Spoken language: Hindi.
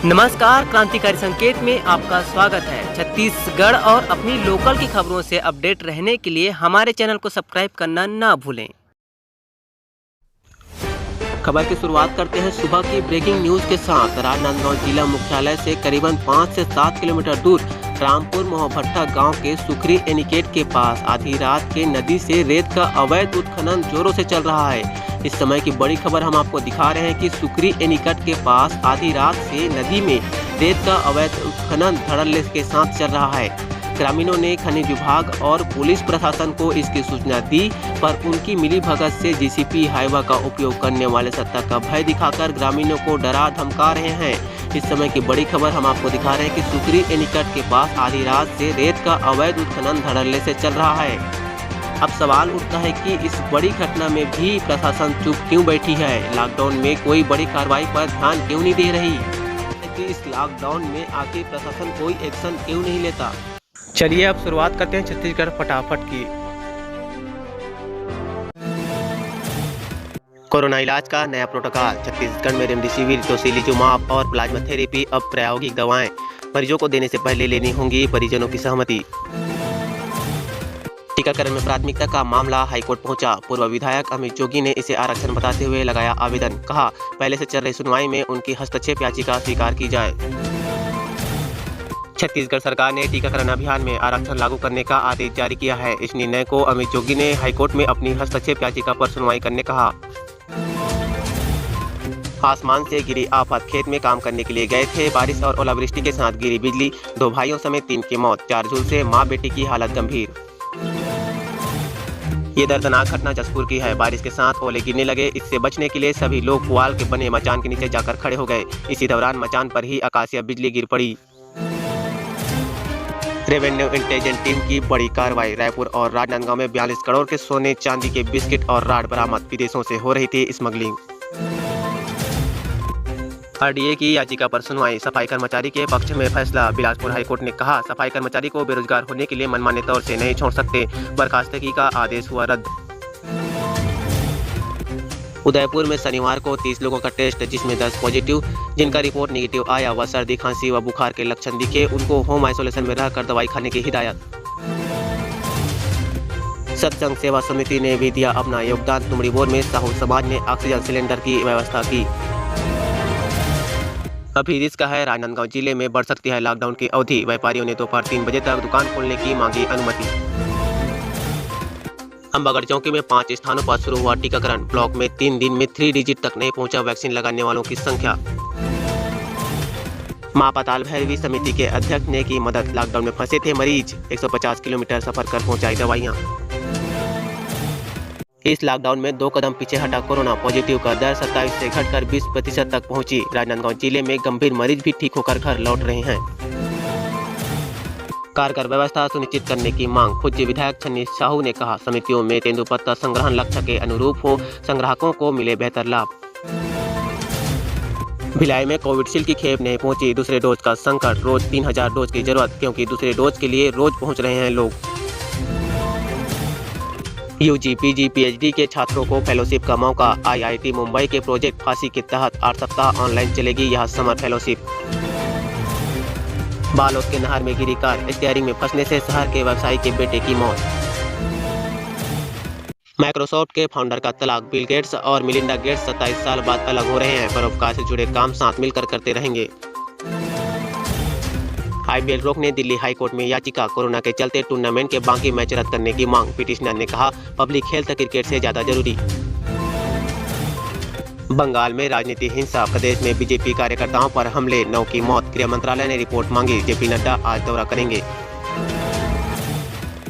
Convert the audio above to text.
नमस्कार, क्रांतिकारी संकेत में आपका स्वागत है। छत्तीसगढ़ और अपनी लोकल की खबरों से अपडेट रहने के लिए हमारे चैनल को सब्सक्राइब करना ना भूलें। खबर की शुरुआत करते हैं सुबह की ब्रेकिंग न्यूज के साथ। राजनांदगांव जिला मुख्यालय से करीबन 5 से 7 किलोमीटर दूर रामपुर मोहभट्टा गांव के सुखरी एनिकेट के पास आधी रात के नदी से रेत का अवैध उत्खनन जोरों से चल रहा है। इस समय की बड़ी खबर हम आपको दिखा रहे हैं कि सुखरी एनिकट के पास आधी रात से नदी में रेत का अवैध उत्खनन धड़ल्ले के साथ चल रहा है। ग्रामीणों ने खनिज विभाग और पुलिस प्रशासन को इसकी सूचना दी, पर उनकी मिलीभगत से जीसीपी हाईवा का उपयोग करने वाले सत्ता का भय दिखाकर ग्रामीणों को डरा धमका रहे हैं। इस समय की बड़ी खबर हम आपको दिखा रहे हैं कि सुखरी एनिकट के पास आधी रात से रेत का अवैध उत्खनन धड़ल्ले से चल रहा है। अब सवाल उठता है कि इस बड़ी घटना में भी प्रशासन चुप क्यों बैठी है? लॉकडाउन में कोई बड़ी कार्रवाई पर ध्यान क्यों नहीं दे रही? कि इस लॉकडाउन में आखिर प्रशासन कोई एक्शन क्यों नहीं लेता? चलिए अब शुरुआत करते हैं छत्तीसगढ़ फटाफट की। कोरोना इलाज का नया प्रोटोकॉल। छत्तीसगढ़ में रेमडेसिविर, टोसिलिजुमाब और प्लाज्मा थेरेपी अब प्रायोगिक दवाएं मरीजों को देने से पहले लेनी होंगी परिजनों की सहमति। टीकाकरण में प्राथमिकता का मामला हाईकोर्ट पहुंचा। पूर्व विधायक अमित जोगी ने इसे आरक्षण बताते हुए लगाया आवेदन। कहा, पहले से चल रही सुनवाई में उनकी हस्तक्षेप याचिका स्वीकार की जाए। छत्तीसगढ़ सरकार ने टीकाकरण अभियान में आरक्षण लागू करने का आदेश जारी किया है। इस निर्णय को अमित जोगी ने हाईकोर्ट में अपनी हस्तक्षेप याचिका पर सुनवाई करने कहा। आसमान से गिरी आफत। खेत में काम करने के लिए गए थे। बारिश और ओलावृष्टि के साथ गिरी बिजली। 2 भाइयों समेत 3 की मौत। 4 झुलसे मां बेटी की हालत गंभीर। ये दर्दनाक घटना जसपुर की है। बारिश के साथ ओले गिरने लगे। इससे बचने के लिए सभी लोग पुआल के बने मचान के नीचे जाकर खड़े हो गए। इसी दौरान मचान पर ही आकाशीय बिजली गिर पड़ी। रेवेन्यू इंटेलिजेंस टीम की बड़ी कार्रवाई। रायपुर और राजनांदगांव में 42 करोड़ के सोने चांदी के बिस्किट और राड बरामद। विदेशों से हो रही थी स्मगलिंग। आरडीए की याचिका पर सुनवाई। सफाई कर्मचारी के पक्ष में फैसला। बिलासपुर हाईकोर्ट ने कहा, सफाई कर्मचारी को बेरोजगार होने के लिए मनमाने तौर से नहीं छोड़ सकते। बर्खास्तगी का आदेश हुआ रद्द। उदयपुर में शनिवार को 30 लोगों का टेस्ट, जिसमें 10 पॉजिटिव, जिनका रिपोर्ट नेगेटिव आया व सर्दी, खांसी व बुखार के लक्षण दिखे, उनको होम आइसोलेशन में रहकर दवाई खाने की हिदायत। सत्संग सेवा समिति ने भी दिया अपना योगदान। तुमड़ी बोर में साहू समाज ने ऑक्सीजन सिलेंडर की व्यवस्था की। अभी रिस्क है। राजनांदगांव जिले में बढ़ सकती है लॉकडाउन की अवधि। व्यापारियों ने दोपहर 3 बजे तक दुकान खोलने की मांगी अनुमति। अंबागढ़ चौकी में 5 स्थानों पर शुरू हुआ टीकाकरण। ब्लॉक में 3 दिन में 3 डिजिट तक नहीं पहुंचा वैक्सीन लगाने वालों की संख्या। मां पाताल भैरवी समिति के अध्यक्ष ने की मदद। लॉकडाउन में फंसे थे मरीज। 150 किलोमीटर सफर कर पहुंचाई दवाइयां। इस लॉकडाउन में 2 कदम पीछे हटा कोरोना। पॉजिटिव का दर 27 से घटकर 20% तक पहुंची। राजनांदगांव जिले में गंभीर मरीज भी ठीक होकर घर लौट रहे हैं। कारगर व्यवस्था सुनिश्चित करने की मांग। पूज्य विधायक छन्नी साहू ने कहा, समितियों में तेंदुपत्ता संग्रहण लक्ष्य के अनुरूप हो, संग्राहकों को मिले बेहतर लाभ। भिलाई में कोविडशील्ड की खेप नहीं पहुंची। दूसरे डोज का संकट। रोज 3000 डोज की जरूरत, क्योंकि दूसरे डोज के लिए रोज पहुंच रहे हैं लोग। यूजी, पीजी, पीएचडी के छात्रों को फेलोशिप का मौका। आईआईटी मुंबई के प्रोजेक्ट फांसी के तहत 8 सप्ताह ऑनलाइन चलेगी यह समर फेलोशिप। बालोद के नहर में गिरी कार। स्टीयरिंग में फंसने से शहर के व्यवसायी के बेटे की मौत। माइक्रोसॉफ्ट के फाउंडर का तलाक। बिल गेट्स और मिलिंडा गेट्स 27 साल बाद अलग हो रहे हैं। परोपकार से जुड़े काम साथ मिलकर करते रहेंगे। आईपीएल रोकने दिल्ली हाईकोर्ट में याचिका। कोरोना के चलते टूर्नामेंट के बाकी मैच रद्द करने की मांग। पिटिशनर ने कहा, पब्लिक हेल्थ क्रिकेट से ज्यादा जरूरी। बंगाल में राजनीति हिंसा। प्रदेश में बीजेपी कार्यकर्ताओं पर हमले, 9 की मौत। गृह मंत्रालय ने रिपोर्ट मांगी। जेपी नड्डा आज दौरा करेंगे।